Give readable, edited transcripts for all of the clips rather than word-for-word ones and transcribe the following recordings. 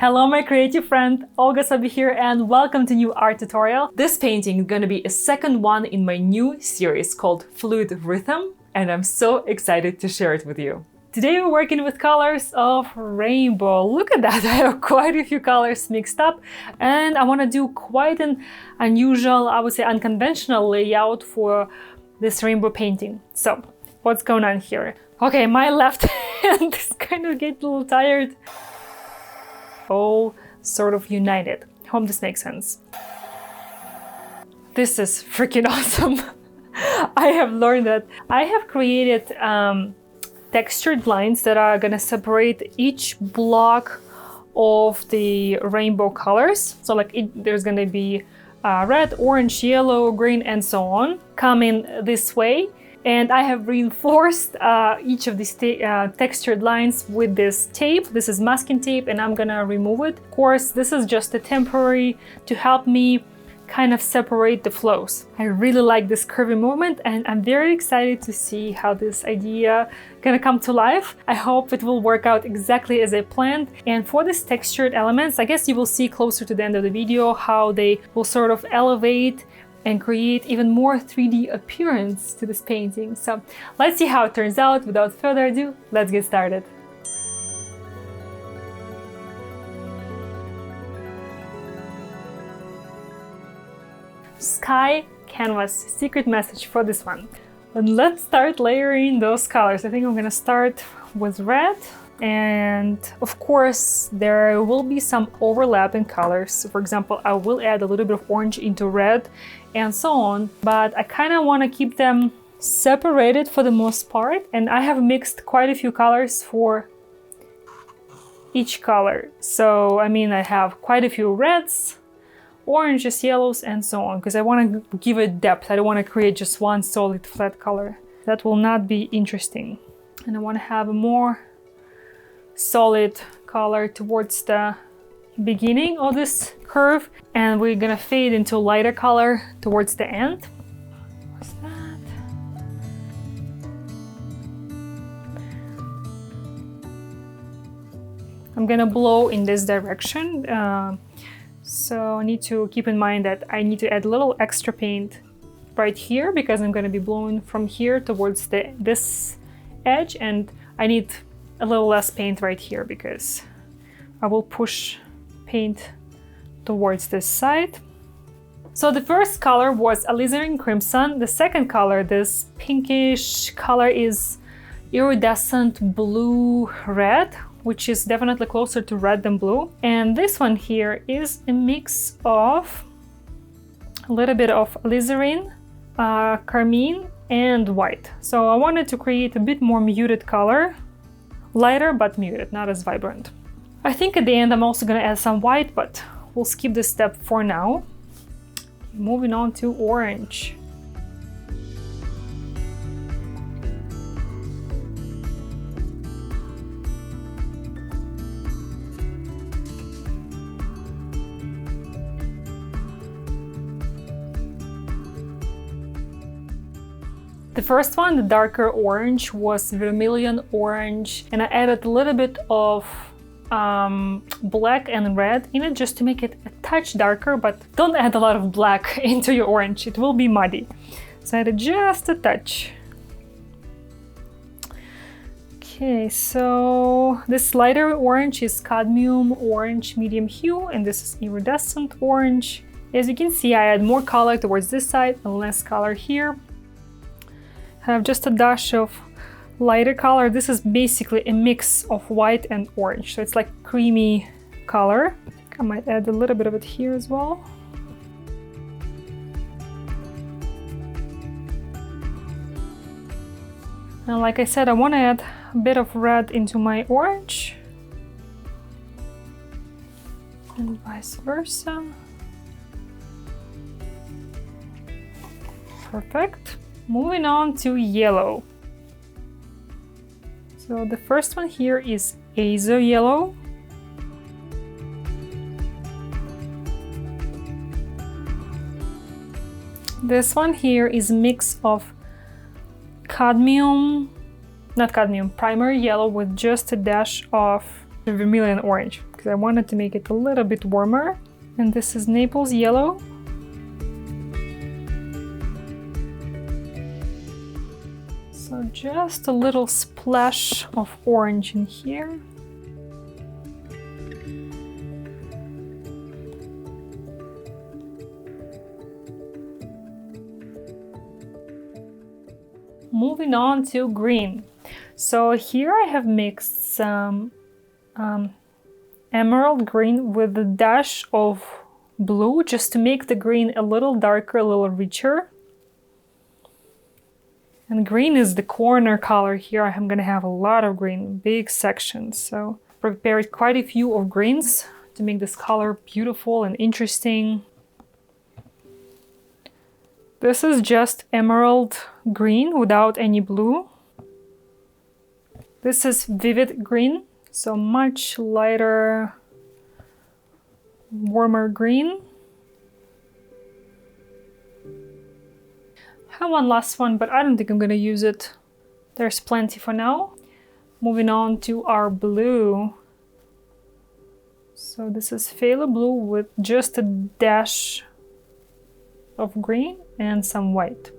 Hello my creative friend, Olga Sobi here and welcome to new art tutorial. This painting is gonna be a second one in my new series called Fluid Rhythm and I'm so excited to share it with you. Today we're working with colors of rainbow. Look at that, I have quite a few colors mixed up and I want to do quite an unusual, I would say unconventional layout for this rainbow painting. So what's going on here? Okay, my left hand is kind of getting a little tired. All sort of united. Hope this makes sense. This is freaking awesome. I have learned that I have created textured lines that are gonna separate each block of the rainbow colors. So like there's gonna be red, orange, yellow, green, and so on coming this way. And I have reinforced each of these textured lines with this tape. This is masking tape and I'm gonna remove it. Of course, this is just a temporary to help me kind of separate the flows. I really like this curvy movement and I'm very excited to see how this idea gonna come to life. I hope it will work out exactly as I planned. And for these textured elements, I guess you will see closer to the end of the video how they will sort of elevate and create even more 3D appearance to this painting. So let's see how it turns out. Without further ado, let's get started. Sky canvas, secret message for this one. And let's start layering those colors. I think I'm gonna start with red. And of course, there will be some overlapping colors. For example, I will add a little bit of orange into red and so on, but I kind of want to keep them separated for the most part. And I have mixed quite a few colors for each color. So, I mean, I have quite a few reds, oranges, yellows, and so on, because I want to give it depth. I don't want to create just one solid flat color. That will not be interesting. And I want to have a more solid color towards the beginning of this curve, and we're gonna fade into lighter color towards the end. What's that? I'm gonna blow in this direction, so I need to keep in mind that I need to add a little extra paint right here because I'm gonna be blowing from here towards this edge, and I need a little less paint right here because I will push paint towards this side. So the first color was alizarin crimson. The second color, this pinkish color, is iridescent blue red, which is definitely closer to red than blue. And this one here is a mix of a little bit of alizarin, carmine, and white. So I wanted to create a bit more muted color. Lighter but muted, not as vibrant. I think at the end I'm also gonna add some white, but we'll skip this step for now. Moving on to orange. The first one, the darker orange, was vermilion orange, and I added a little bit of black and red in it just to make it a touch darker, but don't add a lot of black into your orange, it will be muddy. So I added just a touch. Okay, so this lighter orange is cadmium orange medium hue, and this is iridescent orange. As you can see, I add more color towards this side and less color here. I have just a dash of lighter color. This is basically a mix of white and orange, so it's like creamy color. I might add a little bit of it here as well. And like I said, I want to add a bit of red into my orange and vice versa. Perfect. Moving on to yellow. So the first one here is Azo yellow. This one here is a mix of primary yellow with just a dash of vermilion orange. because I wanted to make it a little bit warmer. And this is Naples yellow. So just a little splash of orange in here. Moving on to green. So here I have mixed some emerald green with a dash of blue just to make the green a little darker, a little richer. And green is the corner color here. I'm gonna have a lot of green, big sections. So prepared quite a few of greens to make this color beautiful and interesting. This is just emerald green without any blue. This is vivid green, so much lighter, warmer green. I have one last one, but I don't think I'm gonna use it. There's plenty for now. Moving on to our blue. So this is phthalo blue with just a dash of green and some white.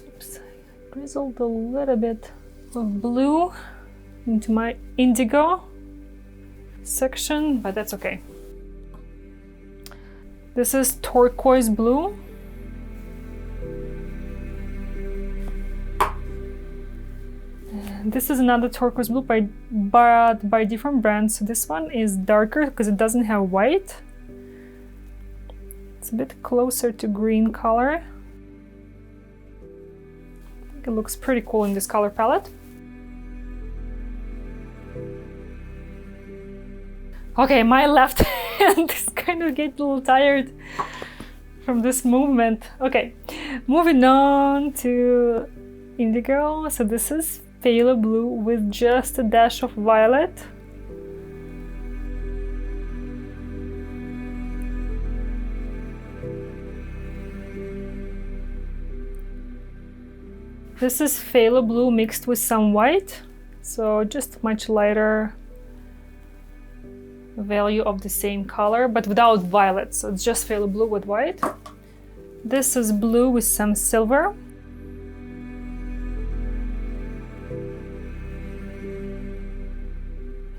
Oops, I drizzled a little bit of blue into my indigo section, but that's okay. This is turquoise blue. This is another turquoise blue but by different brands. So this one is darker because it doesn't have white. It's a bit closer to green color. I think it looks pretty cool in this color palette. Okay, my left hand is kind of getting a little tired from this movement. Okay, moving on to indigo. So this is phthalo blue with just a dash of violet. This is phthalo blue mixed with some white, so just much lighter value of the same color, but without violet, so it's just phthalo blue with white. This is blue with some silver.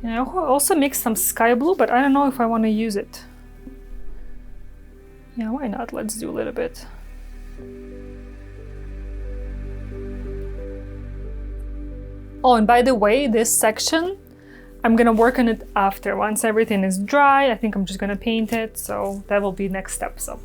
And I also mixed some sky blue, but I don't know if I want to use it. Yeah, why not? Let's do a little bit. Oh, and by the way, this section, I'm gonna work on it after. Once everything is dry, I think I'm just gonna paint it, so that will be next step. So.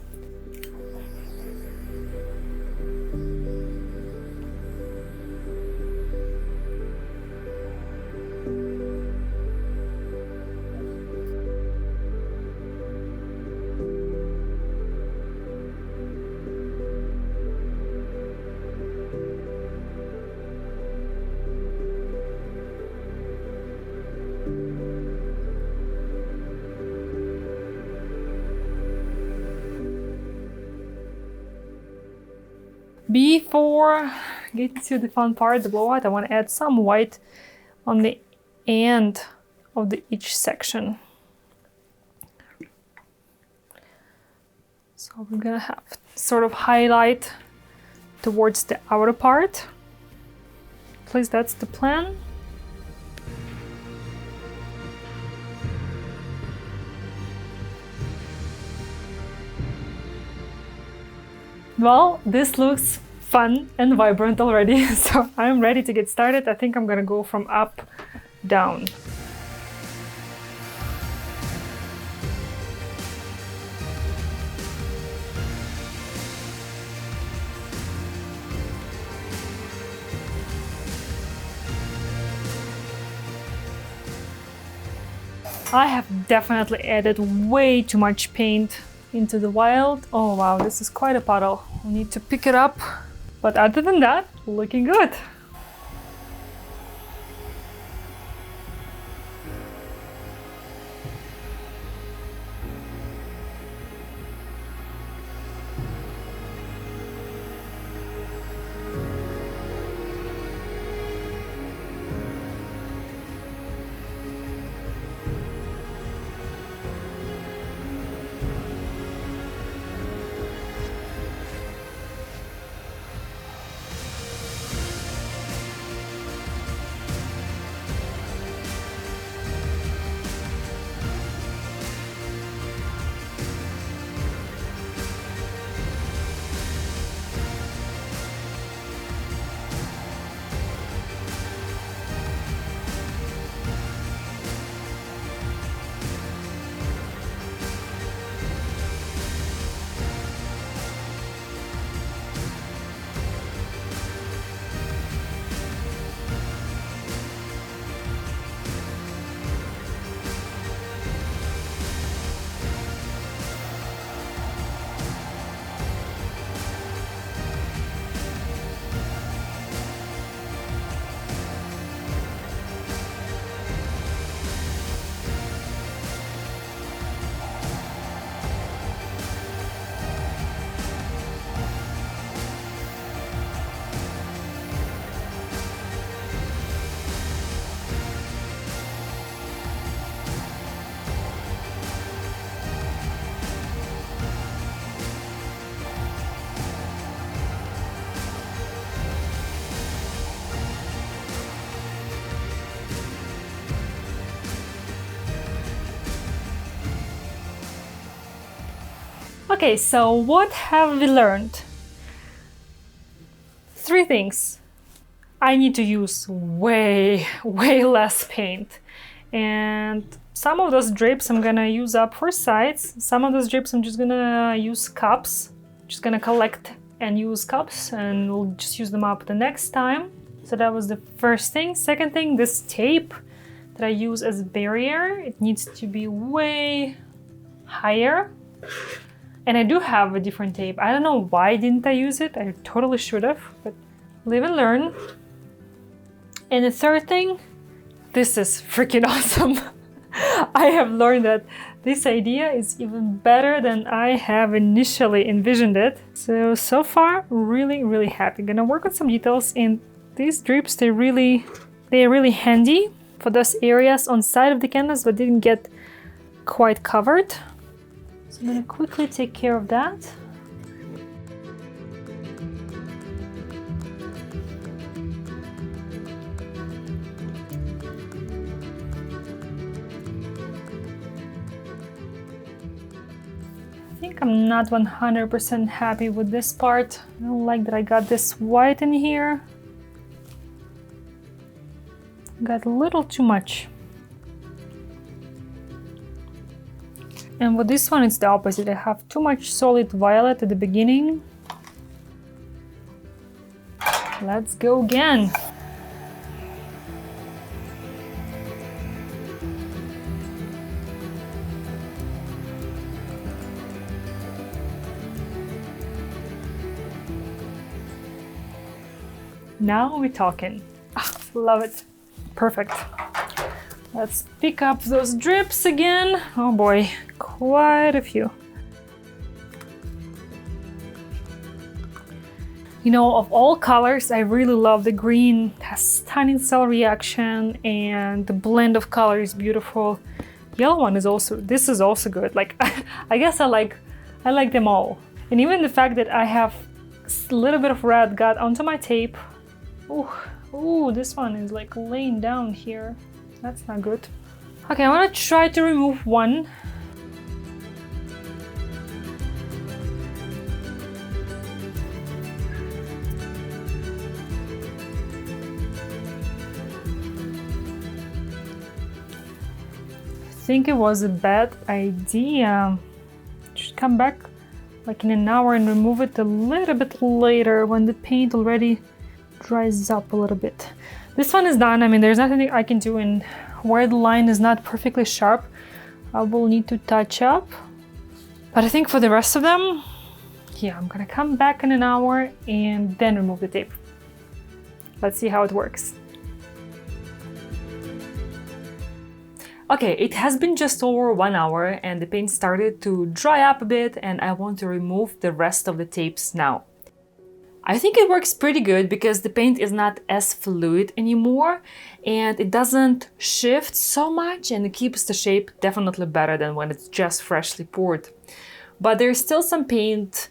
Before getting to the fun part, the blowout, I want to add some white on the end of each section. So we're gonna have sort of highlight towards the outer part. At least that's the plan. Well, this looks fun and vibrant already, so I'm ready to get started. I think I'm gonna go from up down. I have definitely added way too much paint into the wild. Oh wow, this is quite a puddle. I need to pick it up. But other than that, looking good. Okay, so what have we learned? 3 things. I need to use way less paint. And some of those drips I'm gonna use up for sides. Some of those drips I'm just gonna use cups. Just gonna collect and use cups, and we'll just use them up the next time. So that was the first thing. Second thing, this tape that I use as a barrier, it needs to be way higher. And I do have a different tape. I don't know why didn't I use it. I totally should have, but live and learn. And the third thing, this is freaking awesome. I have learned that this idea is even better than I have initially envisioned it. So far, really happy. Gonna work on some details, and these drips, they're really handy for those areas on side of the canvas that didn't get quite covered. So I'm gonna quickly take care of that. I think I'm not 100% happy with this part. I don't like that I got this white in here. Got a little too much. And with this one, it's the opposite. I have too much solid violet at the beginning. Let's go again. Now we're talking. Love it. Perfect. Let's pick up those drips again. Oh boy, quite a few. You know, of all colors, I really love the green. It has stunning cell reaction, and the blend of color is beautiful. Yellow one is also, this is also good. Like, I guess I like them all. And even the fact that I have a little bit of red got onto my tape. Ooh, this one is like laying down here. That's not good. Okay, I want to try to remove one. I think it was a bad idea. Should come back like in an hour and remove it a little bit later when the paint already dries up a little bit. This one is done. I mean, there's nothing I can do, and where the line is not perfectly sharp, I will need to touch up. But I think for the rest of them, yeah, I'm gonna come back in an hour and then remove the tape. Let's see how it works. Okay, it has been just over 1 hour and the paint started to dry up a bit, and I want to remove the rest of the tapes now. I think it works pretty good because the paint is not as fluid anymore and it doesn't shift so much, and it keeps the shape definitely better than when it's just freshly poured. But there's still some paint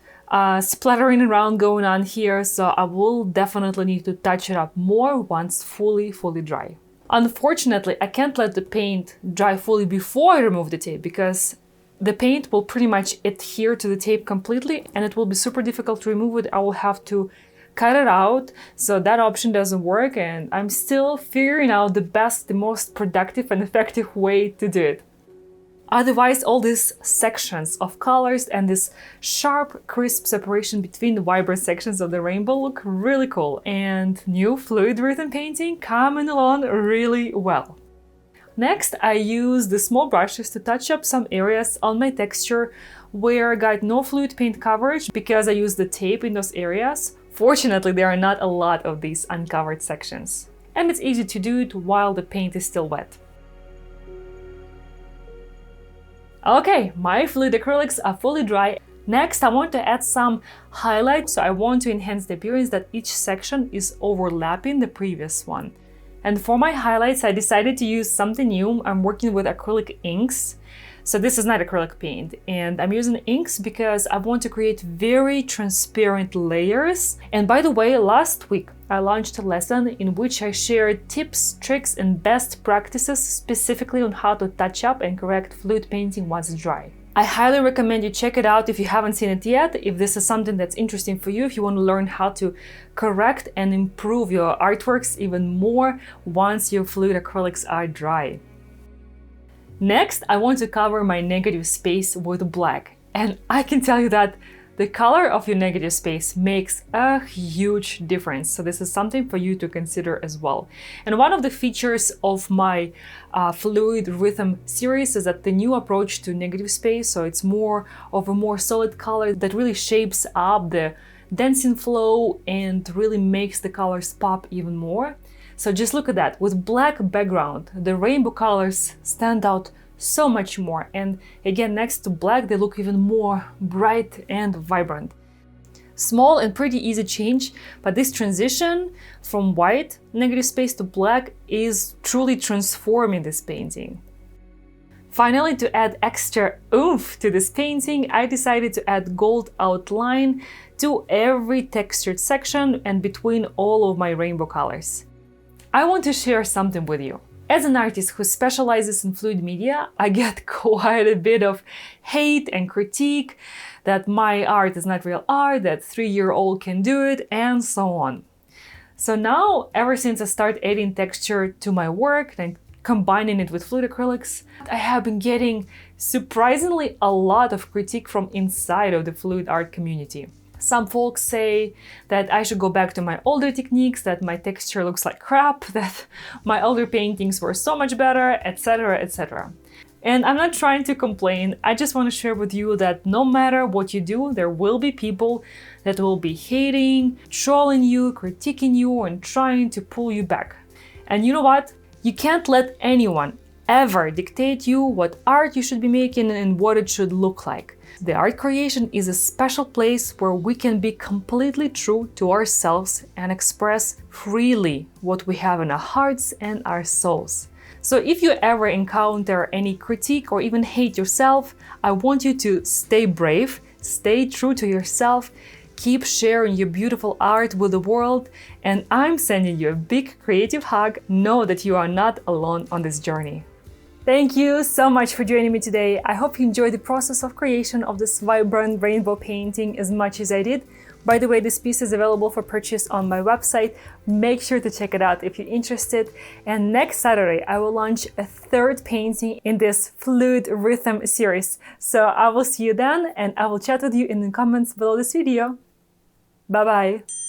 splattering around going on here, so I will definitely need to touch it up more once fully dry. Unfortunately, I can't let the paint dry fully before I remove the tape because the paint will pretty much adhere to the tape completely and it will be super difficult to remove it. I will have to cut it out, so that option doesn't work, and I'm still figuring out the best, the most productive and effective way to do it. Otherwise, all these sections of colors and this sharp, crisp separation between the vibrant sections of the rainbow look really cool, and new fluid rhythm painting coming along really well. Next, I use the small brushes to touch up some areas on my texture where I got no fluid paint coverage because I used the tape in those areas. Fortunately, there are not a lot of these uncovered sections, and it's easy to do it while the paint is still wet. Okay, my fluid acrylics are fully dry. Next, I want to add some highlights, so I want to enhance the appearance that each section is overlapping the previous one. And for my highlights, I decided to use something new. I'm working with acrylic inks. So this is not acrylic paint, and I'm using inks because I want to create very transparent layers. And by the way, last week I launched a lesson in which I shared tips, tricks, and best practices specifically on how to touch up and correct fluid painting once it's dry. I highly recommend you check it out if you haven't seen it yet, if this is something that's interesting for you, if you want to learn how to correct and improve your artworks even more once your fluid acrylics are dry. Next, I want to cover my negative space with black. And I can tell you that the color of your negative space makes a huge difference. So this is something for you to consider as well. And one of the features of my Fluid Rhythm series is that the new approach to negative space, so it's more of a more solid color that really shapes up the dancing flow and really makes the colors pop even more. So just look at that. With black background, the rainbow colors stand out so much more, and again, next to black they look even more bright and vibrant. Small and pretty easy change, but this transition from white negative space to black is truly transforming this painting. Finally, to add extra oomph to this painting, I decided to add gold outline to every textured section and between all of my rainbow colors. I want to share something with you. As an artist who specializes in fluid media, I get quite a bit of hate and critique that my art is not real art, that 3-year-old can do it, and so on. So now, ever since I started adding texture to my work and combining it with fluid acrylics, I have been getting surprisingly a lot of critique from inside of the fluid art community. Some folks say that I should go back to my older techniques, that my texture looks like crap, that my older paintings were so much better, etc., etc. And I'm not trying to complain, I just want to share with you that no matter what you do, there will be people that will be hating, trolling you, critiquing you, and trying to pull you back. And you know what? You can't let anyone ever dictate you what art you should be making and what it should look like. The art creation is a special place where we can be completely true to ourselves and express freely what we have in our hearts and our souls. So if you ever encounter any critique or even hate yourself, I want you to stay brave, stay true to yourself, keep sharing your beautiful art with the world, and I'm sending you a big creative hug. Know that you are not alone on this journey. Thank you so much for joining me today. I hope you enjoyed the process of creation of this vibrant rainbow painting as much as I did. By the way, this piece is available for purchase on my website. Make sure to check it out if you're interested. And next Saturday, I will launch a 3rd painting in this Fluid Rhythm series. So I will see you then, and I will chat with you in the comments below this video. Bye-bye.